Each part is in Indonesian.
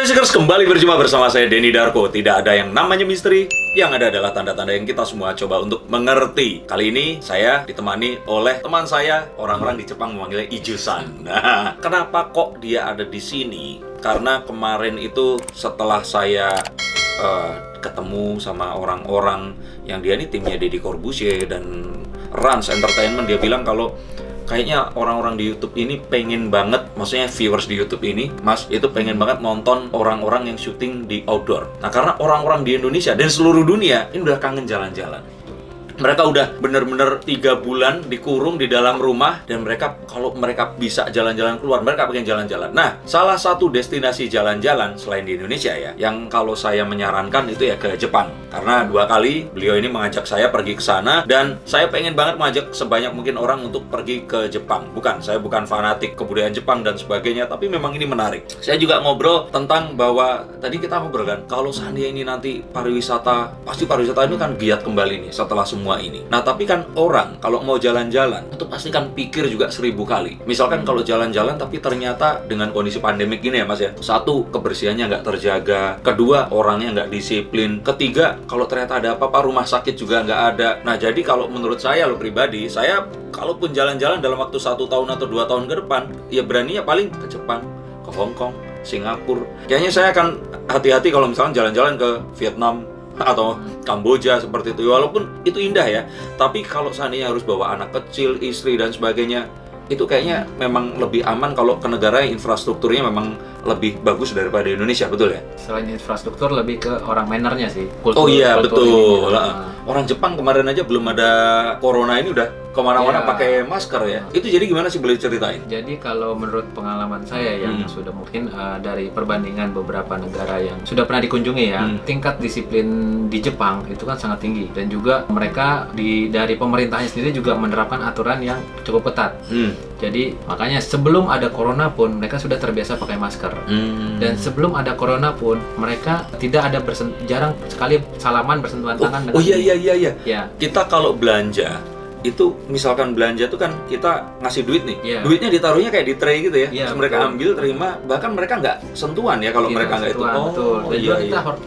Seekers, kembali berjumpa bersama saya Denny Darko. Tidak ada yang namanya misteri, yang ada adalah tanda-tanda yang kita semua coba untuk mengerti. Kali ini saya ditemani oleh teman saya, orang-orang di Jepang memanggilnya Ijusan. Nah, kenapa kok dia ada di sini? Karena kemarin itu setelah saya ketemu sama orang-orang yang dia ini timnya Deddy Corbuzier dan Rans Entertainment, dia bilang kalau kayaknya orang-orang di YouTube ini pengen banget, maksudnya viewers di YouTube ini, Mas, itu pengen banget nonton orang-orang yang syuting di outdoor. Nah, karena orang-orang di Indonesia dan seluruh dunia ini udah kangen jalan-jalan. Mereka udah bener-bener 3 bulan dikurung di dalam rumah, dan mereka kalau mereka bisa jalan-jalan keluar, mereka pengen jalan-jalan. Nah, salah satu destinasi jalan-jalan selain di Indonesia ya, yang kalau saya menyarankan itu ya ke Jepang. Karena 2 kali beliau ini mengajak saya pergi ke sana, dan saya pengen banget mengajak sebanyak mungkin orang untuk pergi ke Jepang. Saya bukan fanatik kebudayaan Jepang dan sebagainya, tapi memang ini menarik. Saya juga ngobrol tentang bahwa, tadi kita ngobrol kan, kalau seandainya ini nanti pariwisata, pasti pariwisata ini kan giat kembali nih setelah semua ini. Nah, tapi kan orang kalau mau jalan-jalan itu pasti kan pikir juga 1000 kali. Misalkan kalau jalan-jalan tapi ternyata dengan kondisi pandemik gini ya, Mas ya. 1, kebersihannya nggak terjaga. 2, orangnya nggak disiplin. 3, kalau ternyata ada apa-apa rumah sakit juga nggak ada. Nah, jadi kalau menurut saya lo pribadi, saya kalaupun jalan-jalan dalam waktu 1 tahun atau 2 tahun ke depan, ya beraninya paling ke Jepang, ke Hong Kong, Singapura. Kayaknya saya akan hati-hati kalau misalnya jalan-jalan ke Vietnam atau Kamboja seperti itu, walaupun itu indah ya, tapi kalau seandainya harus bawa anak kecil, istri dan sebagainya, itu kayaknya memang lebih aman kalau ke negara yang infrastrukturnya memang lebih bagus daripada Indonesia, betul ya? Selain infrastruktur, lebih ke orang mannernya sih. Oh iya, betul. Orang Jepang kemarin aja belum ada corona ini udah kemana-mana pakai masker ya. Itu jadi gimana sih, boleh ceritain? Jadi kalau menurut pengalaman saya yang sudah mungkin dari perbandingan beberapa negara yang sudah pernah dikunjungi ya, tingkat disiplin di Jepang itu kan sangat tinggi, dan juga mereka dari pemerintahnya sendiri juga menerapkan aturan yang cukup ketat. Jadi makanya sebelum ada corona pun mereka sudah terbiasa pakai masker. Dan sebelum ada corona pun mereka tidak ada jarang sekali salaman bersentuhan tangan. Oh iya. Ya. Kita kalau belanja itu, misalkan belanja tuh kan kita ngasih duit nih, duitnya ditaruhnya kayak di tray gitu ya, terus mereka ambil, terima, bahkan mereka nggak sentuhan ya kalau mereka nggak itu. Betul. Dan juga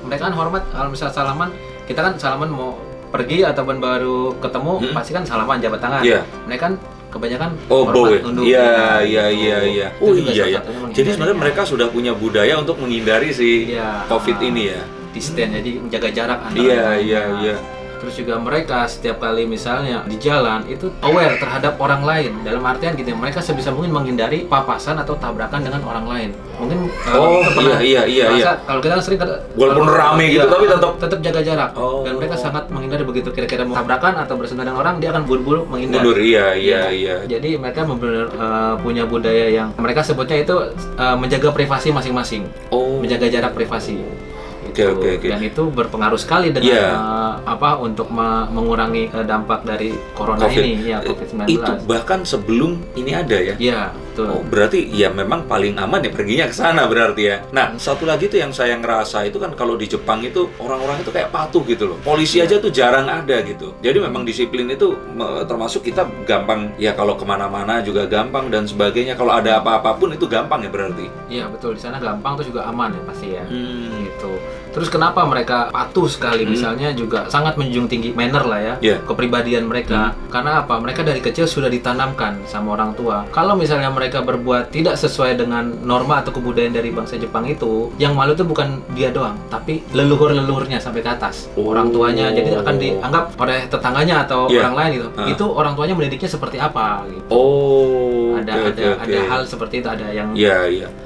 mereka kan hormat kalau misal salaman, kita kan salaman mau pergi ataupun baru ketemu pasti kan salaman jabat tangan. Mereka kan kebanyakan hormat nunduk. Iya. Oh iya. Jadi sebenarnya mereka sudah punya budaya untuk menghindari si COVID ini ya. Distance, jadi menjaga jarak antara. Iya. Terus juga mereka setiap kali misalnya di jalan itu aware terhadap orang lain, dalam artian gitu, mereka sebisa mungkin menghindari papasan atau tabrakan dengan orang lain. Mungkin iya. Kalau kita sering walaupun rame gitu tapi tetap jaga jarak. Dan mereka sangat menghindari, begitu kira-kira mau tabrakan atau bersentuhan dengan orang, dia akan buru-buru menghindar. Iya. Jadi mereka benar-benar punya budaya yang mereka sebutnya itu menjaga privasi masing-masing. Menjaga jarak privasi. Okay. Dan itu berpengaruh sekali dengan untuk mengurangi dampak dari corona ini ya, COVID-19. Itu bahkan sebelum ini ada ya? Iya, betul. Berarti ya memang paling aman ya perginya ke sana berarti ya. Nah, satu lagi tuh yang saya ngerasa itu kan kalau di Jepang itu orang-orang itu kayak patuh gitu loh. Polisi aja tuh jarang ada gitu. Jadi memang disiplin itu termasuk kita gampang ya, kalau kemana-mana juga gampang dan sebagainya. Kalau ada apa-apa pun itu gampang ya berarti. Iya, betul. Di sana gampang, terus juga aman ya pasti ya. Gitu. Terus kenapa mereka patuh sekali, misalnya juga sangat menjunjung tinggi manner lah ya, kepribadian mereka. Karena apa? Mereka dari kecil sudah ditanamkan sama orang tua. Kalau misalnya mereka berbuat tidak sesuai dengan norma atau kebudayaan dari bangsa Jepang itu, yang malu itu bukan dia doang, tapi leluhur-leluhurnya sampai ke atas. Orang tuanya, jadi akan dianggap oleh tetangganya atau orang lain gitu. Itu orang tuanya mendidiknya seperti apa gitu. Ada hal seperti itu, ada yang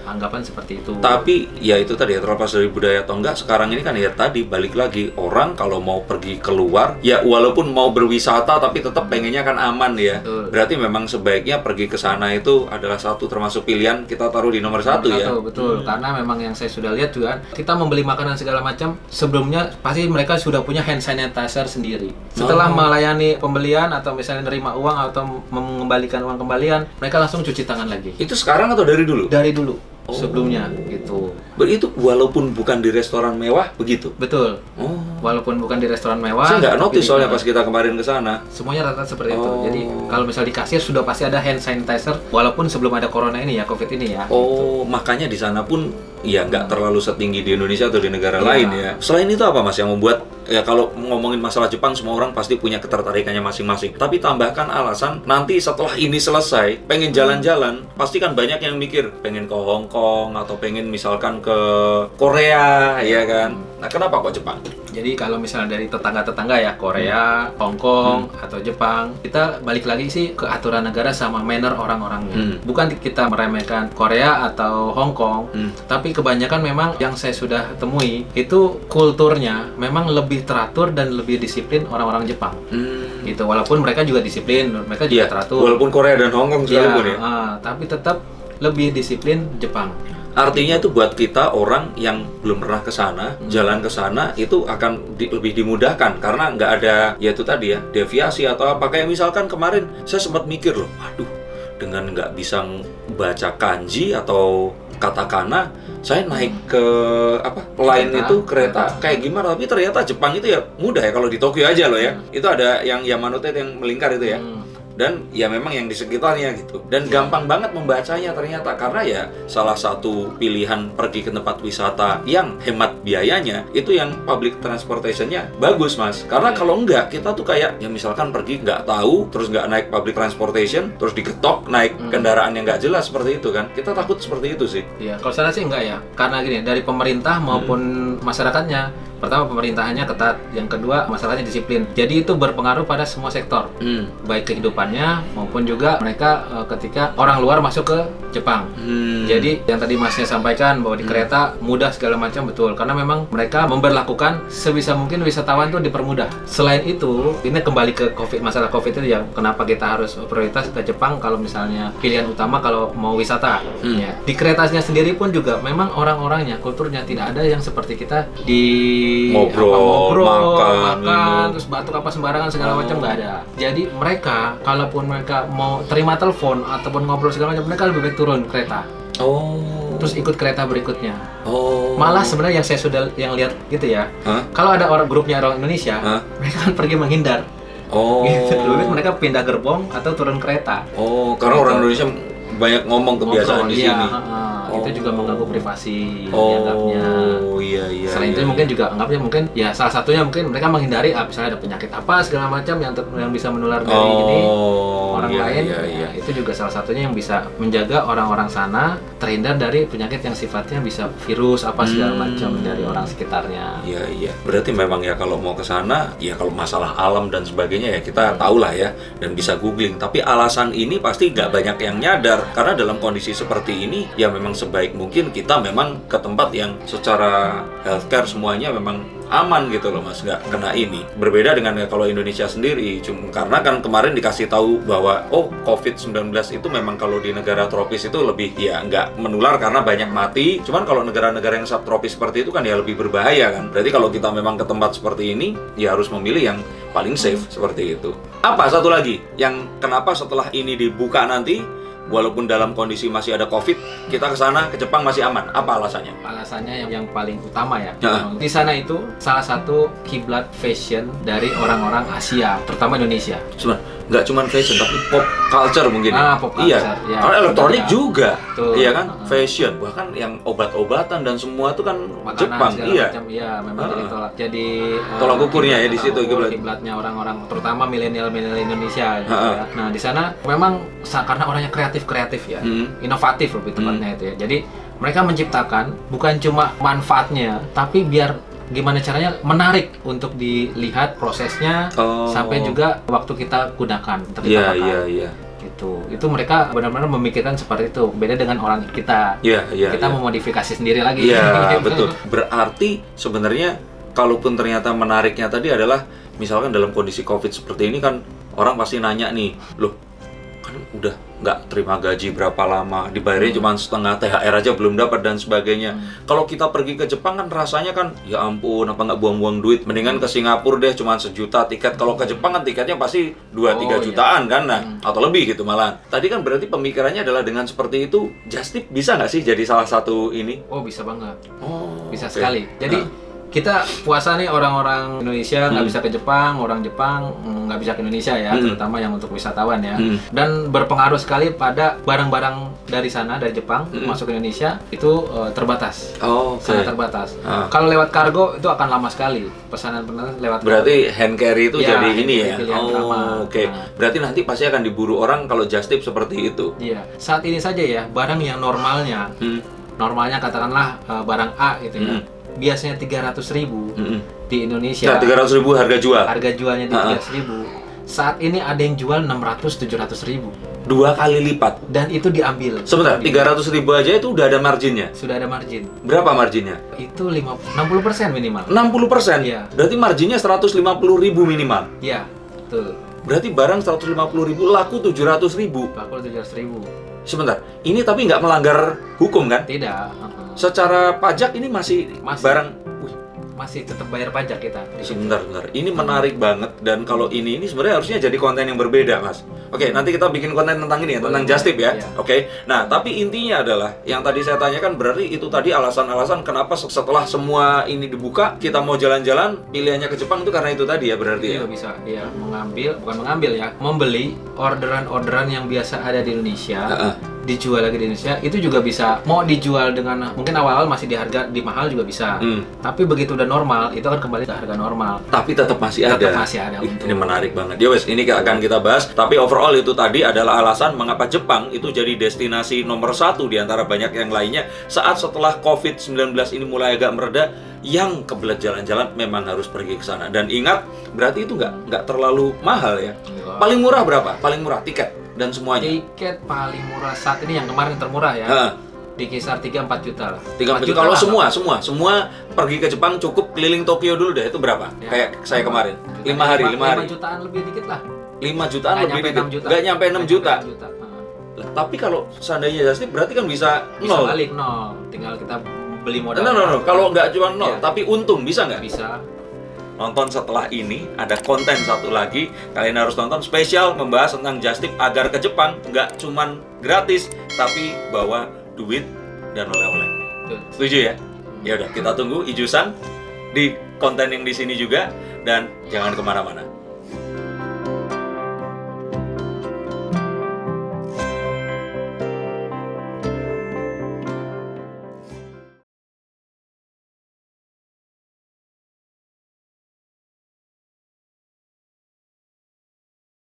anggapan seperti itu. Tapi ya itu tadi ya, terlepas dari budaya atau enggak, sekarang ini kan ya tadi balik lagi, orang kalau mau pergi keluar ya walaupun mau berwisata tapi tetap pengennya kan aman ya. Berarti memang sebaiknya pergi ke sana itu adalah satu termasuk pilihan kita taruh di nomor 1 ya. Betul. Karena memang yang saya sudah lihat juga, kita membeli makanan segala macam, sebelumnya pasti mereka sudah punya hand sanitizer sendiri. Setelah melayani pembelian atau misalnya nerima uang atau mengembalikan uang kembalian, mereka langsung cuci tangan lagi. Itu sekarang atau dari dulu? Dari dulu. sebelumnya gitu. Itu walaupun bukan di restoran mewah begitu? Betul. Walaupun bukan di restoran mewah. Saya nggak notice soalnya pas kita kemarin ke sana. Semuanya rata seperti itu. Jadi kalau misal di kasir sudah pasti ada hand sanitizer walaupun sebelum ada corona ini ya, COVID ini ya. Gitu. Makanya di sana pun ya nggak terlalu setinggi di Indonesia atau di negara lain ya. Selain itu apa Mas yang membuat ya kalau ngomongin masalah Jepang semua orang pasti punya ketertarikannya masing-masing. Tapi tambahkan alasan nanti setelah ini selesai pengen jalan-jalan, pasti kan banyak yang mikir pengen ke Hong Kong atau pengen misalkan ke Korea ya kan. Nah, kenapa kok Jepang? Jadi kalau misalnya dari tetangga-tetangga ya, Korea, Hong Kong, atau Jepang, kita balik lagi sih ke aturan negara sama manner orang-orangnya. Bukan kita meremehkan Korea atau Hong Kong, tapi kebanyakan memang yang saya sudah temui itu kulturnya memang lebih teratur dan lebih disiplin orang-orang Jepang. Gitu, walaupun mereka juga disiplin, mereka juga teratur. Walaupun Korea dan Hong Kong sekalipun ya. Tapi tetap lebih disiplin Jepang. Artinya itu buat kita orang yang belum pernah ke sana, jalan ke sana itu akan lebih dimudahkan karena nggak ada ya itu tadi ya deviasi atau apa. Kayak misalkan kemarin saya sempat mikir loh, waduh dengan nggak bisa baca kanji atau katakana, saya naik ke line itu kereta kayak gimana, tapi ternyata Jepang itu ya mudah ya kalau di Tokyo aja loh ya. Itu ada yang Yamanote yang melingkar itu ya. Dan ya memang yang di sekitarnya gitu. Dan gampang banget membacanya ternyata karena ya salah satu pilihan pergi ke tempat wisata yang hemat biayanya itu yang public transportation-nya bagus Mas. Karena kalau enggak kita tuh kayak ya misalkan pergi nggak tahu terus nggak naik public transportation terus diketok naik kendaraan yang nggak jelas seperti itu kan. Kita takut seperti itu sih. Iya, kalau sana sih enggak ya. Karena gini, dari pemerintah maupun masyarakatnya. Pertama pemerintahannya ketat, yang kedua masyarakatnya disiplin. Jadi itu berpengaruh pada semua sektor, baik kehidupannya maupun juga mereka ketika orang luar masuk ke Jepang. Jadi yang tadi Masnya sampaikan bahwa di kereta mudah segala macam, betul. Karena memang mereka memberlakukan sebisa mungkin wisatawan tuh dipermudah. Selain itu, ini kembali ke masalah COVID itu ya, kenapa kita harus prioritas ke Jepang kalau misalnya pilihan utama kalau mau wisata. Ya. Di keretanya sendiri pun juga memang orang-orangnya, kulturnya tidak ada yang seperti kita di ngobrol, makan, terus batuk apa sembarangan segala macam nggak ada. Jadi mereka, kalaupun mereka mau terima telepon ataupun ngobrol segala macam, mereka lebih baik turun kereta. Terus ikut kereta berikutnya. Malah sebenarnya yang saya sudah lihat gitu ya. Kalau ada grupnya orang Indonesia, mereka kan pergi menghindar. Gitu. Lebih mereka pindah gerbong atau turun kereta. Karena orang Indonesia banyak ngomong kebiasaan di sini. Itu juga mengganggu privasi dianggapnya. Iya. Selain itu mungkin juga anggapnya mungkin ya salah satunya mungkin mereka menghindari misalnya ada penyakit apa segala macam yang bisa menular dari orang lain. Ya, itu juga salah satunya yang bisa menjaga orang-orang sana terhindar dari penyakit yang sifatnya bisa virus apa segala macam dari orang sekitarnya. Iya. Berarti memang ya kalau mau ke sana ya kalau masalah alam dan sebagainya ya kita tahulah ya dan bisa googling. Tapi alasan ini pasti nggak banyak yang nyadar karena dalam kondisi seperti ini ya memang sebaik mungkin kita memang ke tempat yang secara healthcare semuanya memang aman gitu loh Mas, nggak kena ini. Berbeda dengan kalau Indonesia sendiri, karena kan kemarin dikasih tahu bahwa COVID-19 itu memang kalau di negara tropis itu lebih ya nggak menular karena banyak mati. Cuman kalau negara-negara yang subtropis seperti itu kan ya lebih berbahaya kan. Berarti kalau kita memang ke tempat seperti ini ya harus memilih yang paling safe seperti itu. Apa satu lagi yang kenapa setelah ini dibuka nanti walaupun dalam kondisi masih ada COVID, kita ke sana, ke Jepang masih aman. Apa alasannya? Alasannya yang paling utama ya. Di sana itu salah satu kiblat fashion dari orang-orang Asia, terutama Indonesia. Nggak cuma fashion, tapi pop culture mungkin. Pop culture. Iya. Karena elektronik juga. Betul. Iya kan? Fashion. Bahkan yang obat-obatan dan semua itu kan makanan, Jepang. Iya. Macam, iya, memang jadi tolak ukurnya ya di situ kiblatnya orang-orang, terutama milenial Indonesia gitu ya. Nah, di sana memang karena orangnya kreatif ya. Inovatif lebih tepatnya itu ya. Jadi mereka menciptakan bukan cuma manfaatnya, tapi biar gimana caranya menarik untuk dilihat prosesnya sampai juga waktu kita gunakan. Iya. Itu mereka benar-benar memikirkan seperti itu. Beda dengan orang kita. Kita memodifikasi sendiri lagi. Iya, betul. Berarti sebenarnya kalaupun ternyata menariknya tadi adalah misalkan dalam kondisi COVID seperti ini kan orang pasti nanya nih, loh kan udah nggak terima gaji berapa lama, dibayarnya cuma setengah, THR aja belum dapat dan sebagainya. Kalau kita pergi ke Jepang kan rasanya kan ya ampun, apa nggak buang-buang duit, mendingan ke Singapura deh cuma 1 juta tiket. Kalau ke Jepang kan tiketnya pasti 2-3 jutaan kan, nah atau lebih gitu malah. Tadi kan berarti pemikirannya adalah dengan seperti itu Just Tip bisa nggak sih jadi salah satu ini? Oh bisa banget, bisa oke. sekali. Jadi kita puasa nih, orang-orang Indonesia nggak bisa ke Jepang, orang Jepang nggak bisa ke Indonesia ya, terutama yang untuk wisatawan ya. Dan berpengaruh sekali pada barang-barang dari sana, dari Jepang masuk ke Indonesia itu terbatas, sangat terbatas. Kalau lewat kargo itu akan lama sekali, pesanan lewat berarti hand carry itu ya, jadi ini ya. Oke. Berarti nanti pasti akan diburu orang kalau Just Tip seperti itu. Iya, saat ini saja ya, barang yang normalnya katakanlah barang A gitu ya, biasanya 300.000 di Indonesia. Nah, 300.000 harga jual. Harga jualnya di 300.000. Saat ini ada yang jual 600-700.000. 2 kali lipat. Dan itu diambil. Sebentar, 300.000 aja itu udah ada marginnya. Sudah ada margin. Berapa marginnya? Itu 60% minimal. 60%. Iya. Berarti marginnya 150.000 minimal. Iya, betul. Berarti barang 150.000 laku 700.000. Laku 700.000. Sebentar, ini tapi nggak melanggar hukum kan? Tidak. Secara pajak ini masih barang. Masih tetap bayar pajak kita. Sebentar. Ini menarik banget, dan kalau ini sebenarnya harusnya jadi konten yang berbeda, Mas. Oke, nanti kita bikin konten tentang ini ya, tentang Just Tip ya. Iya. Oke. Nah, tapi intinya adalah yang tadi saya tanyakan, berarti itu tadi alasan-alasan kenapa setelah semua ini dibuka, kita mau jalan-jalan, pilihannya ke Jepang itu karena itu tadi ya, berarti ya. Iya, bisa. Iya, membeli orderan-orderan yang biasa ada di Indonesia. Dijual lagi di Indonesia, itu juga bisa. Mau dijual dengan mungkin awal-awal masih di mahal juga bisa. Tapi begitu udah normal, itu akan kembali ke harga normal. Tapi tetap masih ada. Tetap masih ada. Ini menarik banget. Ya wes, ini akan kita bahas. Tapi overall itu tadi adalah alasan mengapa Jepang itu jadi destinasi nomor 1 di antara banyak yang lainnya. Saat setelah COVID-19 ini mulai agak mereda, yang kebelet jalan-jalan memang harus pergi ke sana. Dan ingat, berarti itu nggak terlalu mahal ya. Paling murah berapa? Paling murah tiket dan semuanya. Tiket paling murah saat ini yang kemarin termurah ya. Di kisar 3-4 juta lah. 3-4 juta. Kalau semua pergi ke Jepang cukup keliling Tokyo dulu deh, itu berapa? Ya. Kayak saya kemarin. 5 hari. 5 jutaan lebih dikit lah. 5 jutaan Nggak lebih nyampe dikit. Nggak nyampe 6 juta. Tapi kalau seandainya Just Tip berarti kan bisa nol. Balik nol. Tinggal kita beli modal. No. Kalau nggak cuma nol, tapi untung bisa nggak? Bisa. Nonton setelah ini ada konten satu lagi, kalian harus nonton spesial membahas tentang Just Tip agar ke Jepang nggak cuman gratis tapi bawa duit dan oleh-oleh. Setuju ya? Ya udah, kita tunggu Ijusan di konten yang di sini juga, dan jangan kemana-mana.